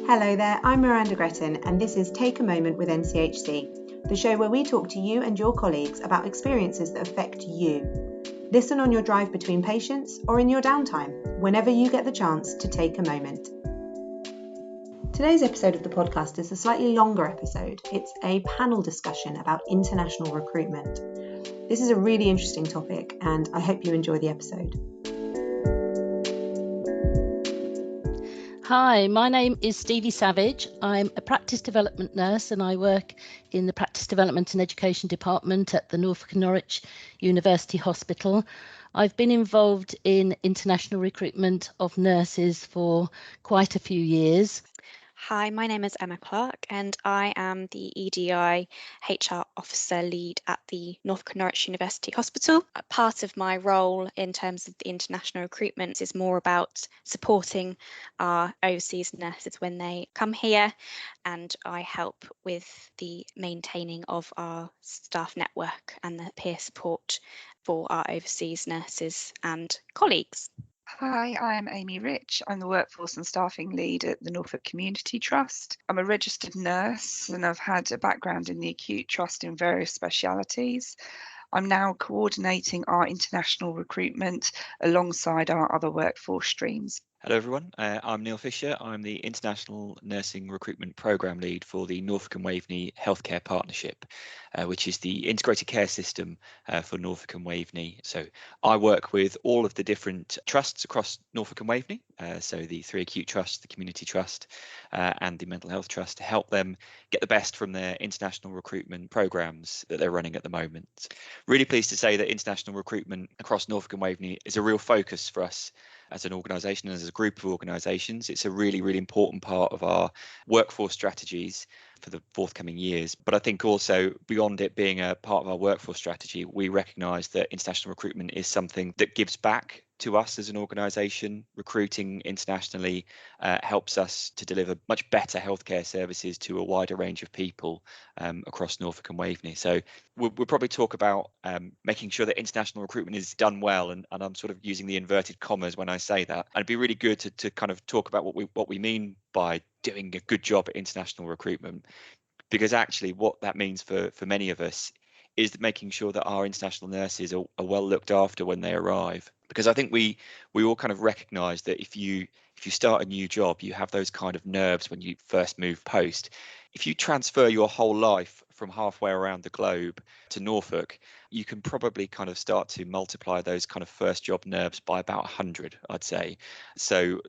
Hello there, I'm Miranda Gretton and this is Take a Moment with NCH&C, the show where we talk to you and your colleagues about experiences that affect you. Listen on your drive between patients or in your downtime, whenever you get the chance to take a moment. Today's episode of the podcast is a slightly longer episode. It's a panel discussion about international recruitment. This is a really interesting topic and I hope you enjoy the episode. Hi, my name is Stevie Savage. I'm a practice development nurse and I work in the Practice Development and Education Department at the Norfolk and Norwich University Hospital. I've been involved in international recruitment of nurses for quite a few years. Hi, my name is Emma Clark and I am the EDI HR Officer Lead at the Norfolk and Norwich University Hospital. A part of my role in terms of the international recruitment is more about supporting our overseas nurses when they come here, and I help with the maintaining of our staff network and the peer support for our overseas nurses and colleagues. Hi, I'm Amy Rich. I'm the Workforce and Staffing Lead at the Norfolk Community Trust. I'm a registered nurse and I've had a background in the acute trust in various specialities. I'm now coordinating our international recruitment alongside our other workforce streams. Hello everyone, I'm Neil Fisher. I'm the International Nursing Recruitment Programme Lead for the Norfolk and Waveney Healthcare Partnership, which is the integrated care system for Norfolk and Waveney. So I work with all of the different trusts across Norfolk and Waveney, so the 3 acute trusts, the community trust and the mental health trust, to help them get the best from their international recruitment programmes that they're running at the moment. Really pleased to say that international recruitment across Norfolk and Waveney is a real focus for us as an organisation and as a group of organisations. It's a really, really important part of our workforce strategies for the forthcoming years. But I think also beyond it being a part of our workforce strategy, we recognise that international recruitment is something that gives back to us as an organisation. Recruiting internationally helps us to deliver much better healthcare services to a wider range of people across Norfolk and Waveney. So we'll probably talk about making sure that international recruitment is done well, and I'm sort of using the inverted commas when I say that. And it'd be really good to kind of talk about what we mean by doing a good job at international recruitment, because actually what that means for many of us is making sure that our international nurses are well looked after when they arrive. Because I think we all kind of recognise that if you start a new job, you have those kind of nerves when you first move post. If you transfer your whole life from halfway around the globe to Norfolk, you can probably kind of start to multiply those kind of first job nerves by about 100, I'd say. So,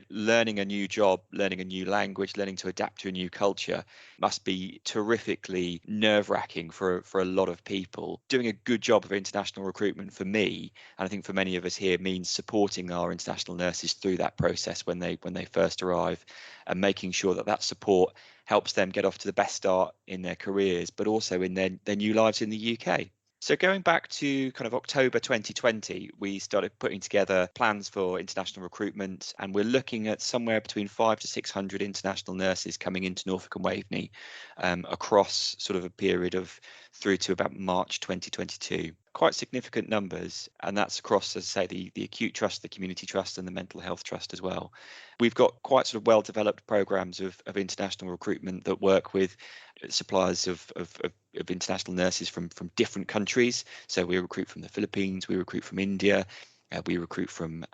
learning a new job, learning a new language, learning to adapt to a new culture must be terrifically nerve-wracking for a lot of people. Doing a good job of international recruitment for me, and I think for many of us here, means supporting our international nurses through that process when they first arrive, and making sure that support helps them get off to the best start in their careers, but also in their new lives in the UK. So going back to kind of October 2020, we started putting together plans for international recruitment, and we're looking at somewhere between 500 to 600 international nurses coming into Norfolk and Waveney across sort of a period of through to about March 2022. Quite significant numbers, and that's across, as I say, the acute trust, the community trust and the mental health trust as well. We've got quite sort of well-developed programs of international recruitment that work with suppliers of international nurses from different countries. So we recruit from the Philippines, we recruit from India, we recruit from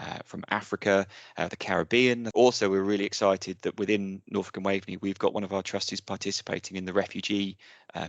Africa, the Caribbean. Also, we're really excited that within Norfolk and Waveney, we've got one of our trustees participating in the refugee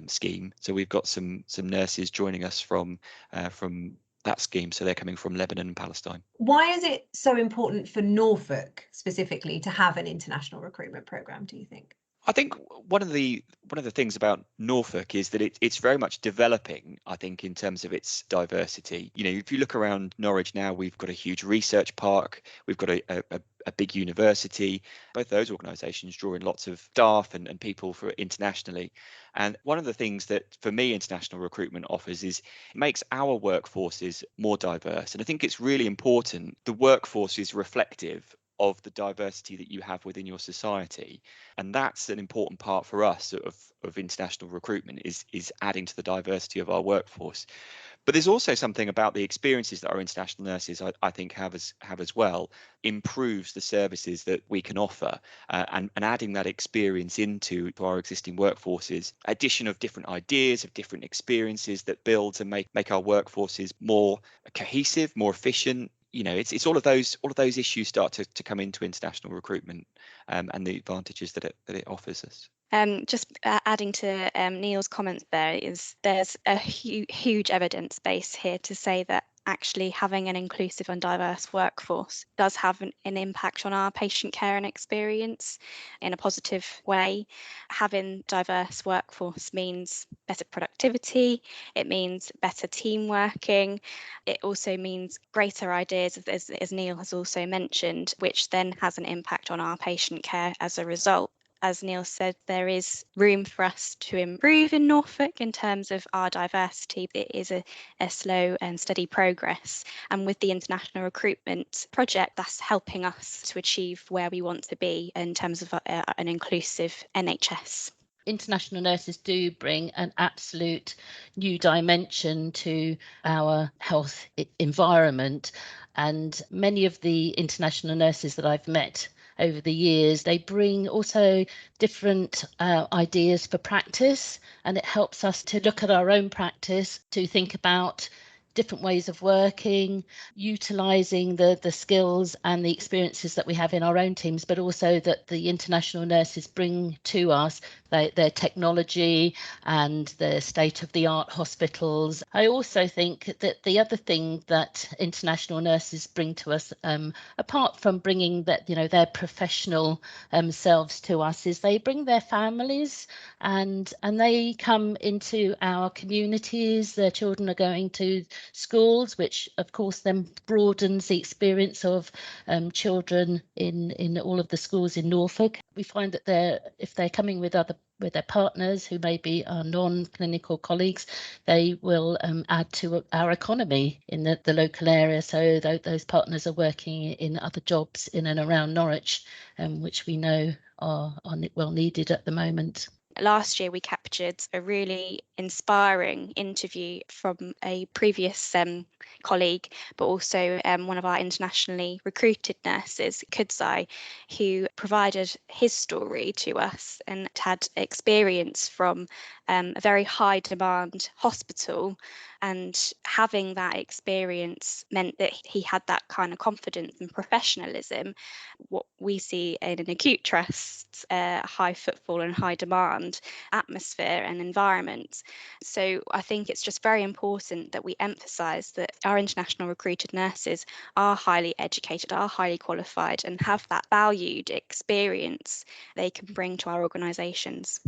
scheme. So we've got some nurses joining us from that scheme. So they're coming from Lebanon and Palestine. Why is it so important for Norfolk specifically to have an international recruitment programme, do you think? I think one of the things about Norfolk is that it's very much developing, I think, in terms of its diversity. If you look around Norwich now, we've got a huge research park, we've got a big university. Both those organisations draw in lots of staff and people for internationally. And one of the things that, for me, international recruitment offers is it makes our workforces more diverse. And I think it's really important the workforce is reflective of the diversity that you have within your society, and that's an important part for us of international recruitment is adding to the diversity of our workforce. But there's also something about the experiences that our international nurses, I think, have as well, improves the services that we can offer, and adding that experience into our existing workforces, addition of different ideas, of different experiences that builds and make our workforces more cohesive, more efficient. It's all of those issues start to come into international recruitment, and the advantages that it offers us. Just adding to Neil's comments, there's a huge evidence base here to say that actually having an inclusive and diverse workforce does have an impact on our patient care and experience in a positive way. Having diverse workforce means better productivity, it means better team working, it also means greater ideas, as Neil has also mentioned, which then has an impact on our patient care as a result. As Neil said, there is room for us to improve in Norfolk in terms of our diversity. It is a slow and steady progress. And with the international recruitment project, that's helping us to achieve where we want to be in terms of an inclusive NHS. International nurses do bring an absolute new dimension to our health environment, and many of the international nurses that I've met over the years, they bring also different ideas for practice, and it helps us to look at our own practice, to think about different ways of working, utilising the skills and the experiences that we have in our own teams, but also that the international nurses bring to us their technology and their state-of-the-art hospitals. I also think that the other thing that international nurses bring to us, apart from bringing their professional selves to us, is they bring their families, and they come into our communities. Their children are going to schools, which of course then broadens the experience of children in all of the schools in Norfolk. We find that if they're coming with their partners who may be our non-clinical colleagues, they will add to our economy in the local area. So those partners are working in other jobs in and around Norwich, which we know are well needed at the moment. Last year, we captured a really inspiring interview from a previous colleague, but also one of our internationally recruited nurses, Kudzai, who provided his story to us and had experience from a very high demand hospital. And having that experience meant that he had that kind of confidence and professionalism, what we see in an acute trust, high footfall and high demand atmosphere and environment. So I think it's just very important that we emphasise that our international recruited nurses are highly educated, are highly qualified, and have that valued experience they can bring to our organisations.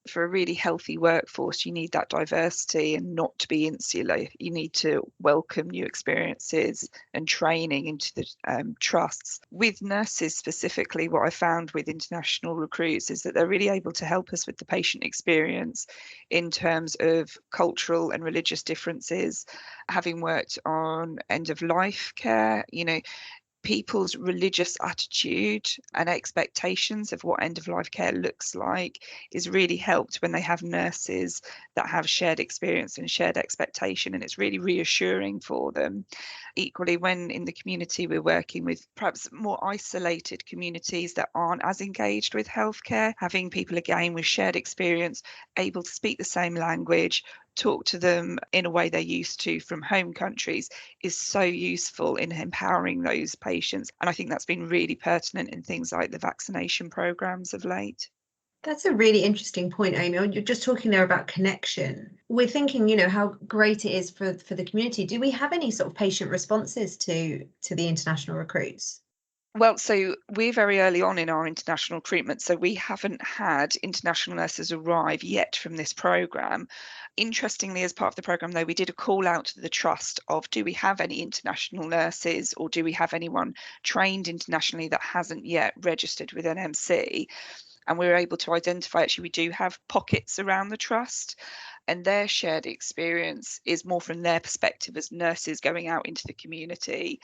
For a really healthy workforce, you need that diversity and not to be insular. You need to welcome new experiences and training into the trusts. With nurses specifically, what I found with international recruits is that they're really able to help us with the patient experience in terms of cultural and religious differences. Having worked on end-of-life care, people's religious attitude and expectations of what end-of-life care looks like is really helped when they have nurses that have shared experience and shared expectation, and it's really reassuring for them. Equally, when in the community we're working with perhaps more isolated communities that aren't as engaged with healthcare, having people again with shared experience, able to speak the same language, talk to them in a way they're used to from home countries, is so useful in empowering those patients. And I think that's been really pertinent in things like the vaccination programs of late. That's a really interesting point, Amy. You're just talking there about connection. We're thinking, how great it is for the community. Do we have any sort of patient responses to the international recruits? Well, so we're very early on in our international recruitment, so we haven't had international nurses arrive yet from this programme. Interestingly, as part of the programme, though, we did a call out to the trust of, do we have any international nurses, or do we have anyone trained internationally that hasn't yet registered with NMC? And we were able to identify, actually, we do have pockets around the trust, and their shared experience is more from their perspective as nurses going out into the community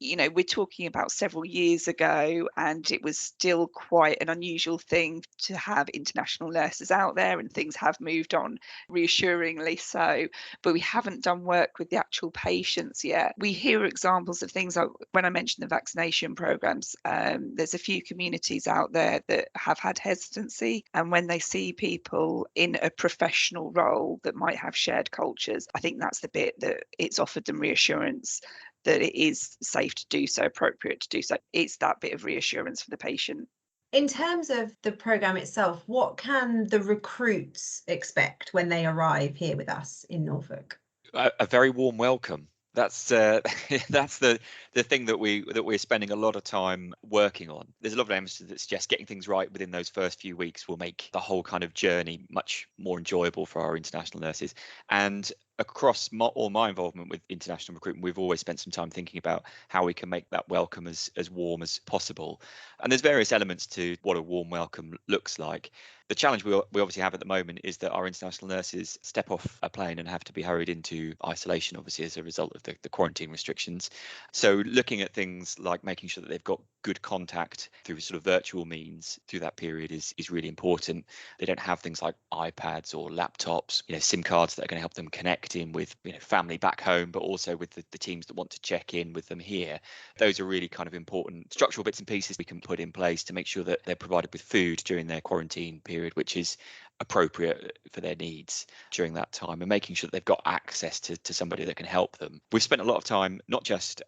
we're talking about several years ago, and it was still quite an unusual thing to have international nurses out there, and things have moved on, reassuringly so, but we haven't done work with the actual patients yet. We hear examples of things like when I mentioned the vaccination programs, there's a few communities out there that have had hesitancy, and when they see people in a professional role that might have shared cultures, I think that's the bit that it's offered them reassurance that it is safe to do so, appropriate to do so. It's that bit of reassurance for the patient. In terms of the programme itself, what can the recruits expect when they arrive here with us in Norfolk? A very warm welcome. That's that's the thing that we're spending a lot of time working on. There's a lot of emphasis that suggests getting things right within those first few weeks will make the whole kind of journey much more enjoyable for our international nurses. And across all my involvement with international recruitment, we've always spent some time thinking about how we can make that welcome as warm as possible. And there's various elements to what a warm welcome looks like. The challenge we obviously have at the moment is that our international nurses step off a plane and have to be hurried into isolation, obviously, as a result of the quarantine restrictions. So looking at things like making sure that they've got good contact through sort of virtual means through that period is really important. They don't have things like iPads or laptops, SIM cards that are going to help them connect in with family back home, but also with the teams that want to check in with them here. Those are really kind of important structural bits and pieces we can put in place to make sure that they're provided with food during their quarantine period, which is appropriate for their needs during that time, and making sure that they've got access to somebody that can help them. We've spent a lot of time, not just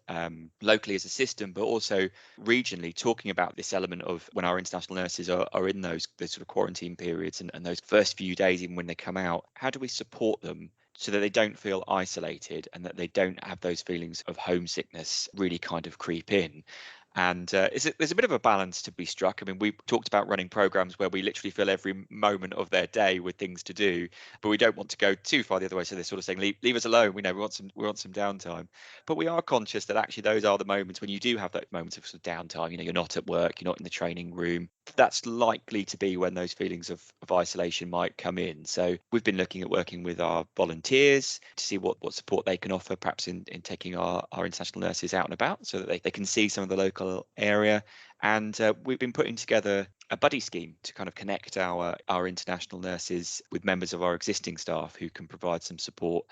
locally as a system, but also regionally, talking about this element of when our international nurses are in those sort of quarantine periods and those first few days, even when they come out, how do we support them so that they don't feel isolated and that they don't have those feelings of homesickness really kind of creep in? And there's a bit of a balance to be struck. I mean, we talked about running programs where we literally fill every moment of their day with things to do, but we don't want to go too far the other way. So they're sort of saying, leave us alone. We want some downtime. But we are conscious that actually those are the moments when you do have those moments of sort of downtime. You're not at work, you're not in the training room. That's likely to be when those feelings of isolation might come in. So we've been looking at working with our volunteers to see what support they can offer, perhaps in taking our international nurses out and about so that they can see some of the local area. And we've been putting together a buddy scheme to kind of connect our international nurses with members of our existing staff who can provide some support.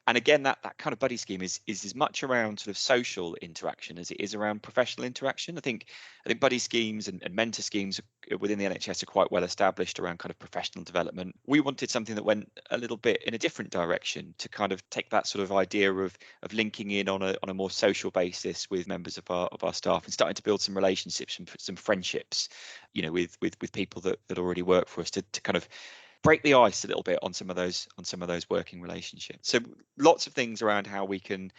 And again, that kind of buddy scheme is as much around sort of social interaction as it is around professional interaction. I think buddy schemes and mentor schemes within the NHS are quite well established around kind of professional development. We wanted something that went a little bit in a different direction to kind of take that sort of idea of linking in on a more social basis with members of our staff and starting to build some relationships and some friendships, with people that already work for us to kind of break the ice a little bit on some of those working relationships. So lots of things around how we can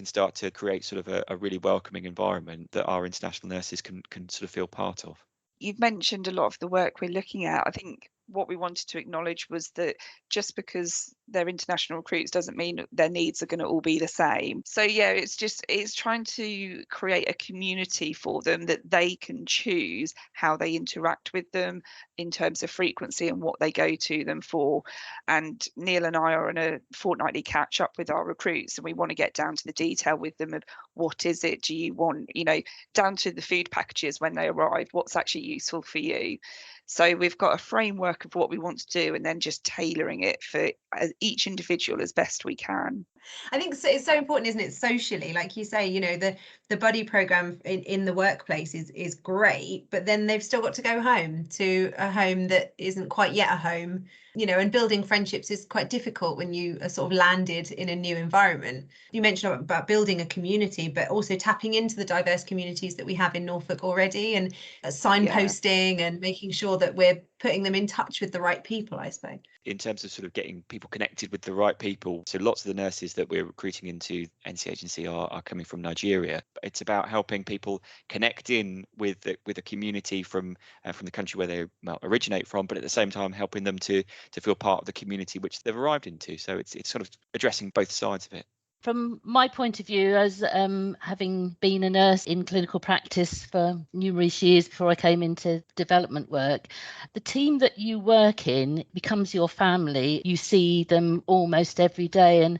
start to create sort of a really welcoming environment that our international nurses can sort of feel part of. You've mentioned a lot of the work we're looking at. I think what we wanted to acknowledge was that just because they're international recruits doesn't mean their needs are going to all be the same. So yeah, it's trying to create a community for them that they can choose how they interact with them in terms of frequency and what they go to them for. And Neil and I are on a fortnightly catch up with our recruits, and we want to get down to the detail with them of what is it do you want, down to the food packages when they arrive, what's actually useful for you. So we've got a framework of what we want to do and then just tailoring it for each individual as best we can. I think it's so important, isn't it, socially? Like you say, the buddy program in the workplace is great, but then they've still got to go home to a home that isn't quite yet a home, and building friendships is quite difficult when you are sort of landed in a new environment. You mentioned about building a community, but also tapping into the diverse communities that we have in Norfolk already, and signposting and making sure that we're putting them in touch with the right people, I suppose. In terms of sort of getting people connected with the right people, so lots of the nurses that we're recruiting into NCH&C are coming from Nigeria. It's about helping people connect in with a community from the country where they originate from, but at the same time helping them to feel part of the community which they've arrived into. So it's sort of addressing both sides of it. From my point of view, as having been a nurse in clinical practice for numerous years before I came into development work, the team that you work in becomes your family. You see them almost every day. And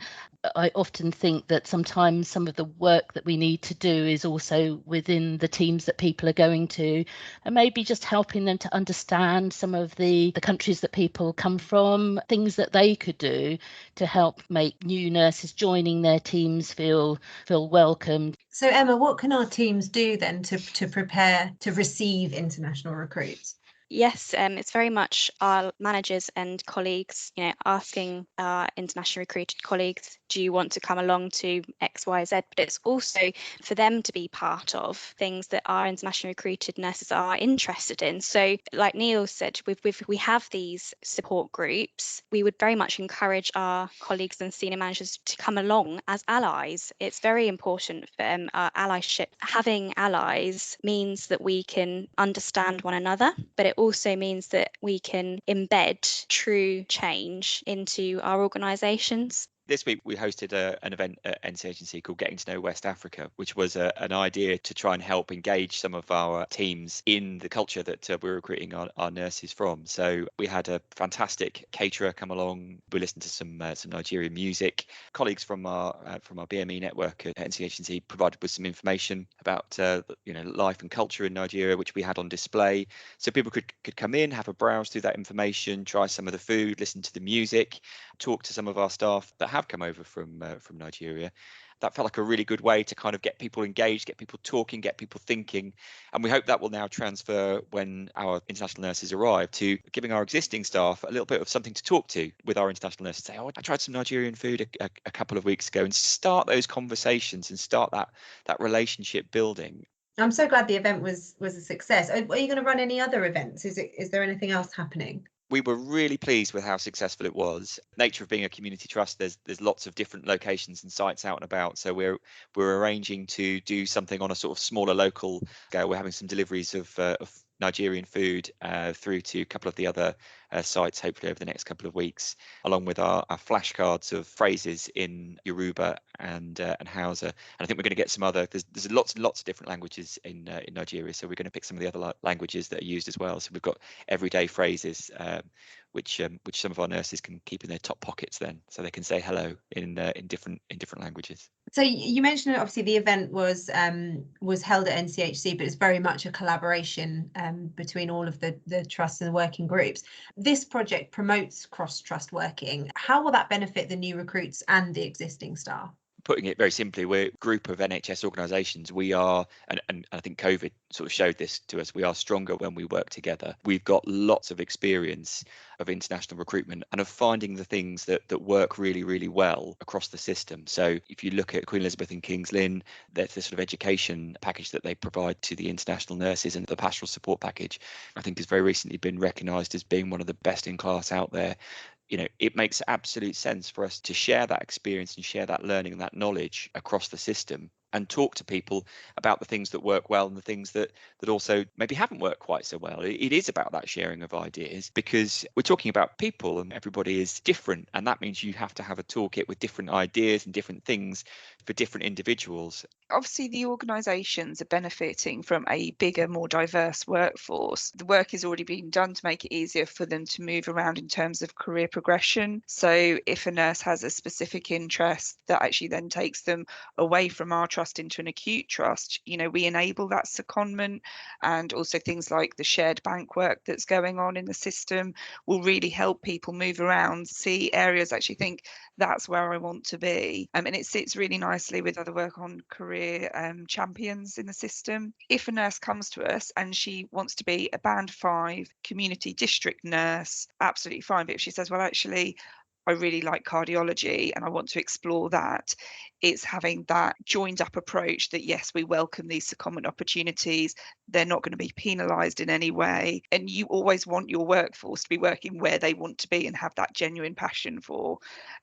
I often think that sometimes some of the work that we need to do is also within the teams that people are going to, and maybe just helping them to understand some of the countries that people come from, things that they could do to help make new nurses joining their teams feel welcomed. So Emma, what can our teams do then to prepare to receive international recruits? Yes, it's very much our managers and colleagues, asking our international recruited colleagues, do you want to come along to X, Y, Z? But it's also for them to be part of things that our international recruited nurses are interested in. So like Neil said, we have these support groups. We would very much encourage our colleagues and senior managers to come along as allies. It's very important for our allyship. Having allies means that we can understand one another, but it also means that we can embed true change into our organisations. This week we hosted an event at NCH&C called Getting to Know West Africa, which was an idea to try and help engage some of our teams in the culture that we're recruiting our nurses from. So we had a fantastic caterer come along. We listened to some Nigerian music. Colleagues from our BME network at NCH&C provided with some information about life and culture in Nigeria, which we had on display. So people could come in, have a browse through that information, try some of the food, listen to the music, talk to some of our staff that have come over from Nigeria. That felt like a really good way to kind of get people engaged, get people talking, get people thinking. And we hope that will now transfer when our international nurses arrive to giving our existing staff a little bit of something to talk to with our international nurses. Say, oh, I tried some Nigerian food a couple of weeks ago, and start those conversations and start that relationship building. I'm so glad the event was a success. Are you going to run any other events? Is there anything else happening? We were really pleased with how successful it was. Nature of being a community trust, there's lots of different locations and sites out and about. So we're arranging to do something on a sort of smaller local scale. We're having some deliveries of Nigerian food through to a couple of the other sites, hopefully over the next couple of weeks, along with our flashcards of phrases in Yoruba and Hausa. And I think we're going to get some other. There's lots and lots of different languages in Nigeria, so we're going to pick some of the other languages that are used as well. So we've got everyday phrases, which some of our nurses can keep in their top pockets then, so they can say hello in different languages. So you mentioned that obviously the event was held at NCH&C, but it's very much a collaboration between all of the trusts and the working groups. This project promotes cross-trust working. How will that benefit the new recruits and the existing staff? Putting it very simply, we're a group of NHS organisations. We are, and I think COVID sort of showed this to us, we are stronger when we work together. We've got lots of experience of international recruitment and of finding the things that work really, really well across the system. So if you look at Queen Elizabeth and King's Lynn, there's the sort of education package that they provide to the international nurses, and the pastoral support package, I think, has very recently been recognised as being one of the best in class out there. It makes absolute sense for us to share that experience and share that learning and that knowledge across the system, and talk to people about the things that work well and the things that also maybe haven't worked quite so well. It is about that sharing of ideas, because we're talking about people and everybody is different, and that means you have to have a toolkit with different ideas and different things for different individuals. Obviously, the organisations are benefiting from a bigger, more diverse workforce. The work is already being done to make it easier for them to move around in terms of career progression. So if a nurse has a specific interest that actually then takes them away from our trust into an acute trust, we enable that secondment, and also things like the shared bank work that's going on in the system will really help people move around, see areas, actually think that's where I want to be. And it sits really nicely with other work on career champions in the system. If a nurse comes to us and she wants to be a band 5 community district nurse, absolutely fine. But if she says, well, actually, I really like cardiology and I want to explore that, it's having that joined up approach that, yes, we welcome these secondment opportunities. They're not going to be penalised in any way. And you always want your workforce to be working where they want to be and have that genuine passion for.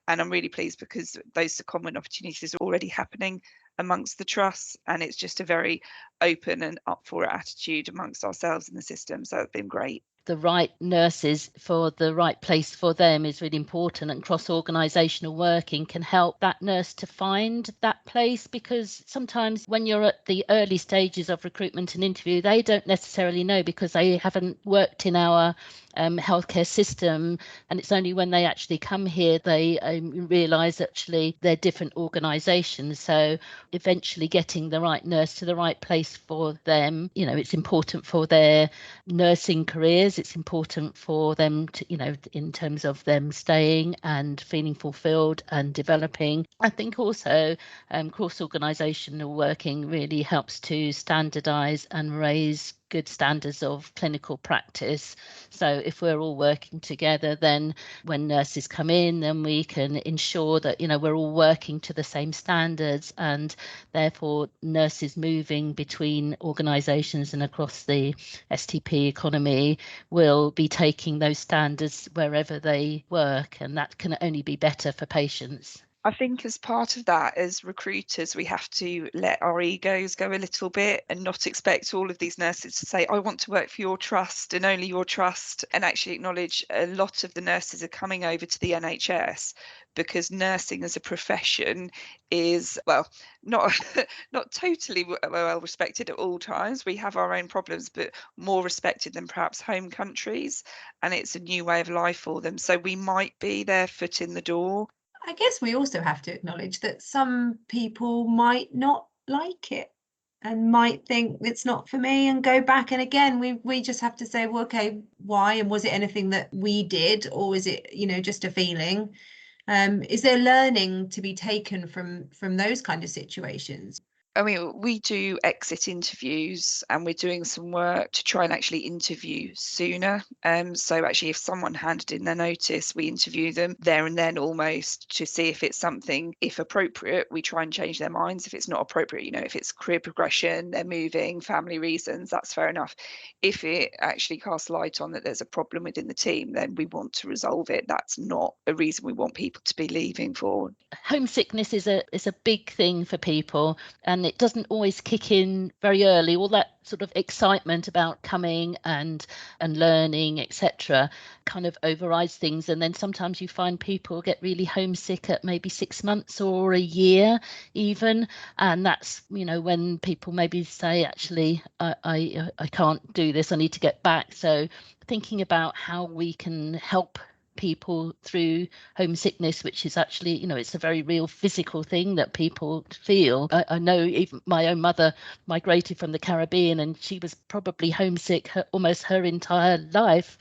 And I'm really pleased because those secondment opportunities are already happening amongst the trusts, and it's just a very open and up for it attitude amongst ourselves in the system. So it's been great. the right nurses for the right place for them is really important, and cross-organisational working can help that nurse to find that place, because sometimes when you're at the early stages of recruitment and interview, they don't necessarily know because they haven't worked in our healthcare system, and it's only when they actually come here they realise actually they're different organisations. So eventually getting the right nurse to the right place for them, it's important for their nursing careers, it's important for them to, in terms of them staying and feeling fulfilled and developing. I think also cross-organisational working really helps to standardise and raise good standards of clinical practice. So if we're all working together, then when nurses come in, then we can ensure that we're all working to the same standards, and therefore nurses moving between organisations and across the STP economy will be taking those standards wherever they work, and that can only be better for patients. I think as part of that, as recruiters, we have to let our egos go a little bit and not expect all of these nurses to say, I want to work for your trust and only your trust, and actually acknowledge a lot of the nurses are coming over to the NHS because nursing as a profession is, well, not totally well respected at all times. We have our own problems, but more respected than perhaps home countries, and it's a new way of life for them. So we might be their foot in the door. I guess we also have to acknowledge that some people might not like it and might think it's not for me and go back. And again, we just have to say, well, okay, why? And was it anything that we did, or is it, just a feeling? Is there learning to be taken from those kind of situations? I mean, we do exit interviews, and we're doing some work to try and actually interview sooner. So actually, if someone handed in their notice, we interview them there and then almost to see if it's something, if appropriate, we try and change their minds. If it's not appropriate, if it's career progression, they're moving, family reasons, that's fair enough. If it actually casts light on that there's a problem within the team, then we want to resolve it. That's not a reason we want people to be leaving for. Homesickness is a big thing for people, and it doesn't always kick in very early. All that sort of excitement about coming and learning, etc., kind of overrides things, and then sometimes you find people get really homesick at maybe 6 months or a year even, and that's when people maybe say, actually, I can't do this, I need to get back. So thinking about how we can help people through homesickness, which is actually, it's a very real physical thing that people feel. I know even my own mother migrated from the Caribbean, and she was probably homesick almost her entire life,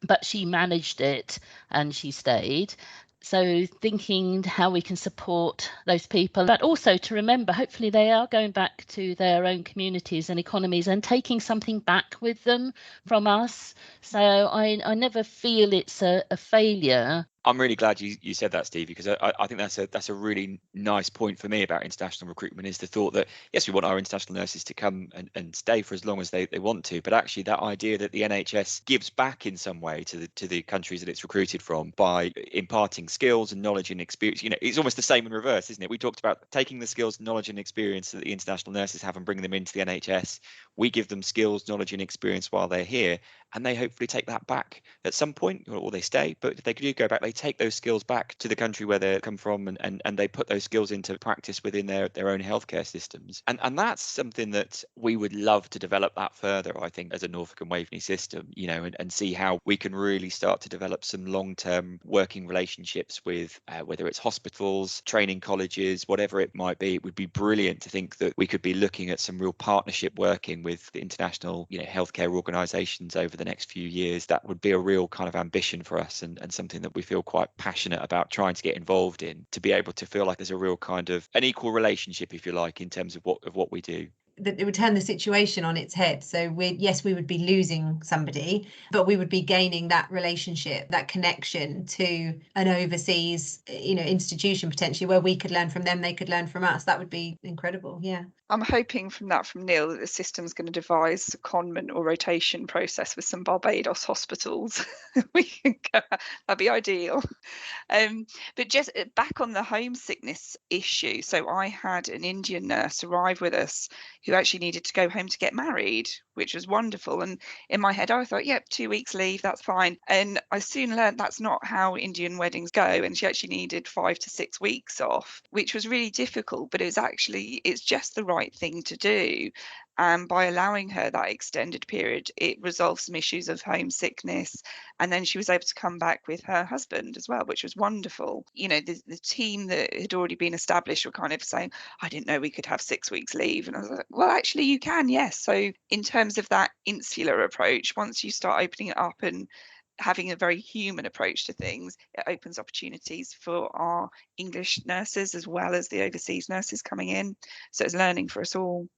but she managed it and she stayed. So thinking how we can support those people, but also to remember, hopefully they are going back to their own communities and economies and taking something back with them from us. So I never feel it's a failure. I'm really glad you said that, Stevie, because I think that's a really nice point for me about international recruitment, is the thought that, yes, we want our international nurses to come and stay for as long as they want to, but actually that idea that the NHS gives back in some way to the countries that it's recruited from by imparting skills and knowledge and experience. It's almost the same in reverse, isn't it? We talked about taking the skills, knowledge and experience that the international nurses have and bringing them into the NHS. We give them skills, knowledge and experience while they're here, and they hopefully take that back at some point, or they stay. But if they do go back, they take those skills back to the country where they come from, and they put those skills into practice within their own healthcare systems. And that's something that we would love to develop that further, I think, as a Norfolk and Waveney system, and see how we can really start to develop some long-term working relationships with whether it's hospitals, training colleges, whatever it might be. It would be brilliant to think that we could be looking at some real partnership working with the international healthcare organisations over the next few years. That would be a real kind of ambition for us, and something that we feel quite passionate about trying to get involved in, to be able to feel like there's a real kind of an equal relationship, if you like, in terms of what we do. That it would turn the situation on its head. So we would be losing somebody, but we would be gaining that relationship, that connection to an overseas institution potentially, where we could learn from them, they could learn from us. That would be incredible. Yeah. I'm hoping from Neil that the system's going to devise a secondment or rotation process with some Barbados hospitals. We can go, that'd be ideal. But just back on the homesickness issue. So I had an Indian nurse arrive with us who actually needed to go home to get married, which was wonderful. And in my head, I thought, yep, 2 weeks leave, that's fine. And I soon learned that's not how Indian weddings go. And she actually needed 5 to 6 weeks off, which was really difficult, but it's just the right thing to do. And by allowing her that extended period, it resolved some issues of homesickness. And then she was able to come back with her husband as well, which was wonderful. You know, the team that had already been established were kind of saying, I didn't know we could have 6 weeks leave. And I was like, well, actually, you can, yes. So in terms of that insular approach, once you start opening it up and having a very human approach to things, it opens opportunities for our English nurses as well as the overseas nurses coming in. So it's learning for us all.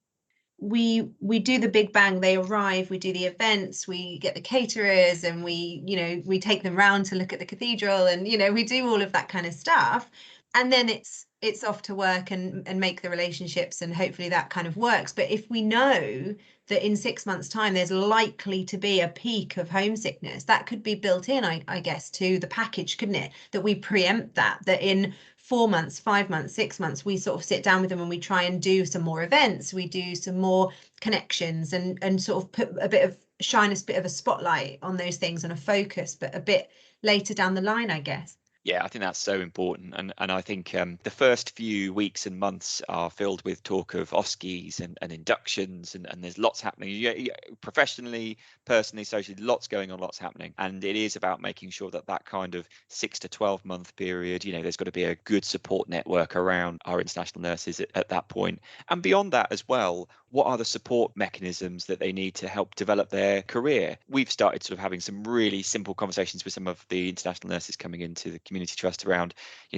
We do the big bang, they arrive, we do the events, we get the caterers, and we take them round to look at the cathedral, and we do all of that kind of stuff, and then it's off to work and make the relationships, and hopefully that kind of works. But if we know that in 6 months' time there's likely to be a peak of homesickness, that could be built in, I guess, to the package, couldn't it? That we preempt that in 4 months, 5 months, 6 months, we sort of sit down with them and we try and do some more events, we do some more connections, and sort of put a bit of shine a bit of a spotlight on those things and a focus, but a bit later down the line, I guess. Yeah, I think that's so important. And I think the first few weeks and months are filled with talk of OSCEs and inductions, and there's lots happening. Professionally, personally, socially, lots going on, lots happening. And it is about making sure that kind of 6 to 12 month period, there's got to be a good support network around our international nurses at that point. And beyond that as well, what are the support mechanisms that they need to help develop their career? We've started sort of having some really simple conversations with some of the international nurses coming into the community trust around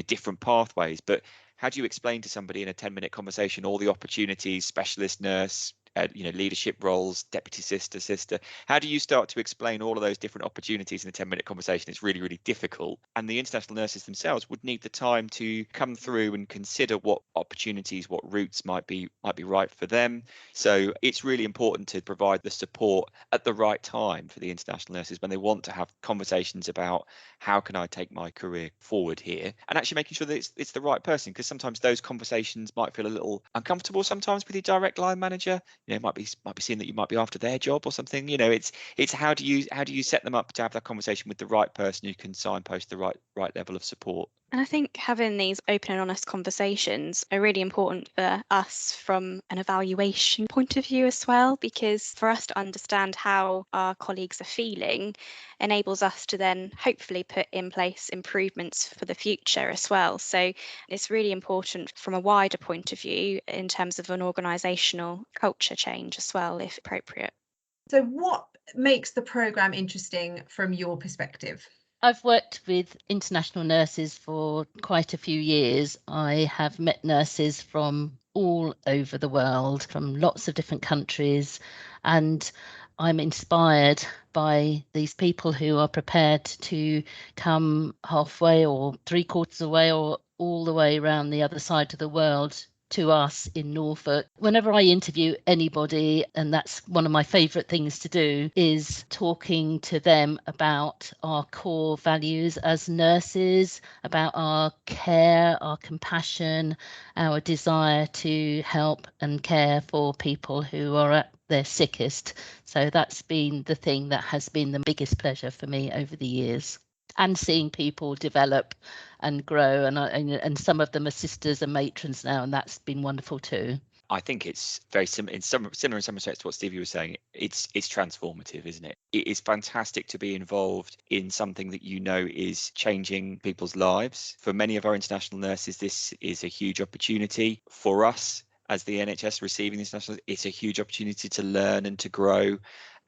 different pathways. But how do you explain to somebody in a 10-minute conversation all the opportunities, specialist nurse, leadership roles, deputy sister? How do you start to explain all of those different opportunities in a 10-minute conversation? It's really, really difficult. And the international nurses themselves would need the time to come through and consider what opportunities, what routes might be right for them. So it's really important to provide the support at the right time for the international nurses when they want to have conversations about how can I take my career forward here, and actually making sure that it's the right person, because sometimes those conversations might feel a little uncomfortable sometimes with your direct line manager. It might be seeing that you might be after their job or something. It's how do you set them up to have that conversation with the right person who can signpost the right level of support. And I think having these open and honest conversations are really important for us from an evaluation point of view as well, because for us to understand how our colleagues are feeling enables us to then hopefully put in place improvements for the future as well. So it's really important from a wider point of view in terms of an organisational culture change as well, if appropriate. So what makes the programme interesting from your perspective? I've worked with international nurses for quite a few years. I have met nurses from all over the world, from lots of different countries, and I'm inspired by these people who are prepared to come halfway or 3/4 away or all the way around the other side of the world to us in Norfolk. Whenever I interview anybody, and that's one of my favourite things to do, is talking to them about our core values as nurses, about our care, our compassion, our desire to help and care for people who are at their sickest. So that's been the thing that has been the biggest pleasure for me over the years. And seeing people develop and grow, and some of them are sisters and matrons now, and that's been wonderful too. I think it's very similar in some respects to what Stevie was saying. It's transformative, isn't it? It is fantastic to be involved in something that is changing people's lives. For many of our international nurses, this is a huge opportunity. For us, as the NHS receiving the international, it's a huge opportunity to learn and to grow.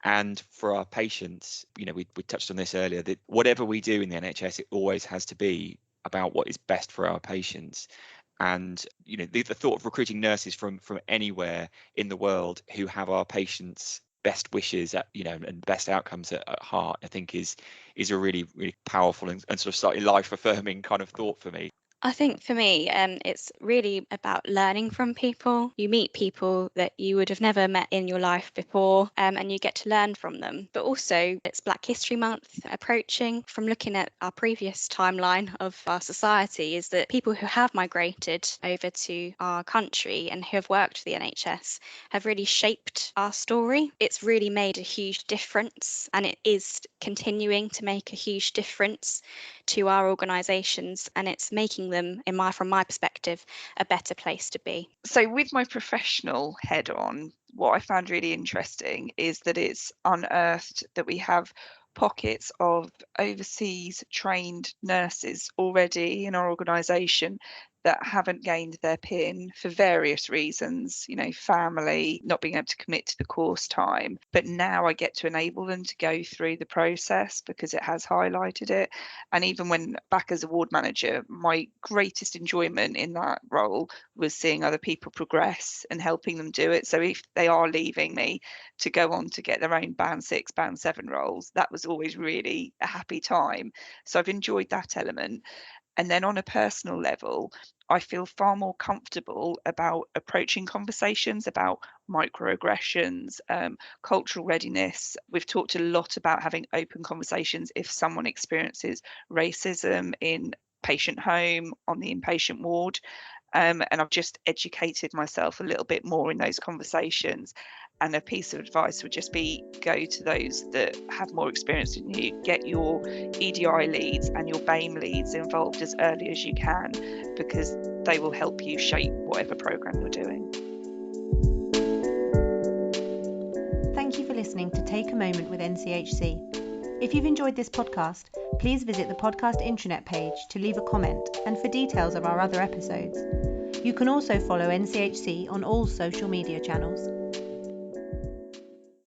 And for our patients, we touched on this earlier, that whatever we do in the NHS, it always has to be about what is best for our patients. And the thought of recruiting nurses from anywhere in the world who have our patients' best wishes and best outcomes at heart, I think is a really, really powerful and sort of slightly life affirming kind of thought for me. I think for me, it's really about learning from people. You meet people that you would have never met in your life before, and you get to learn from them. But also, it's Black History Month approaching. From looking at our previous timeline of our society, is that people who have migrated over to our country and who have worked for the NHS have really shaped our story. It's really made a huge difference, and it is continuing to make a huge difference to our organisations, and it's making them, from my perspective, a better place to be. So with my professional head on, what I found really interesting is that it's unearthed that we have pockets of overseas trained nurses already in our organisation that haven't gained their PIN for various reasons, family, not being able to commit to the course time. But now I get to enable them to go through the process because it has highlighted it. And even when back as a ward manager, my greatest enjoyment in that role was seeing other people progress and helping them do it. So if they are leaving me to go on to get their own band 6, band 7 roles, that was always really a happy time. So I've enjoyed that element. And then on a personal level, I feel far more comfortable about approaching conversations about microaggressions, cultural readiness. We've talked a lot about having open conversations if someone experiences racism in patient home, on the inpatient ward. And I've just educated myself a little bit more in those conversations. And a piece of advice would just be go to those that have more experience than you. Get your EDI leads and your BAME leads involved as early as you can, because they will help you shape whatever programme you're doing. Thank you for listening to Take a Moment with NCH&C. If you've enjoyed this podcast, please visit the podcast intranet page to leave a comment and for details of our other episodes. You can also follow NCH&C on all social media channels.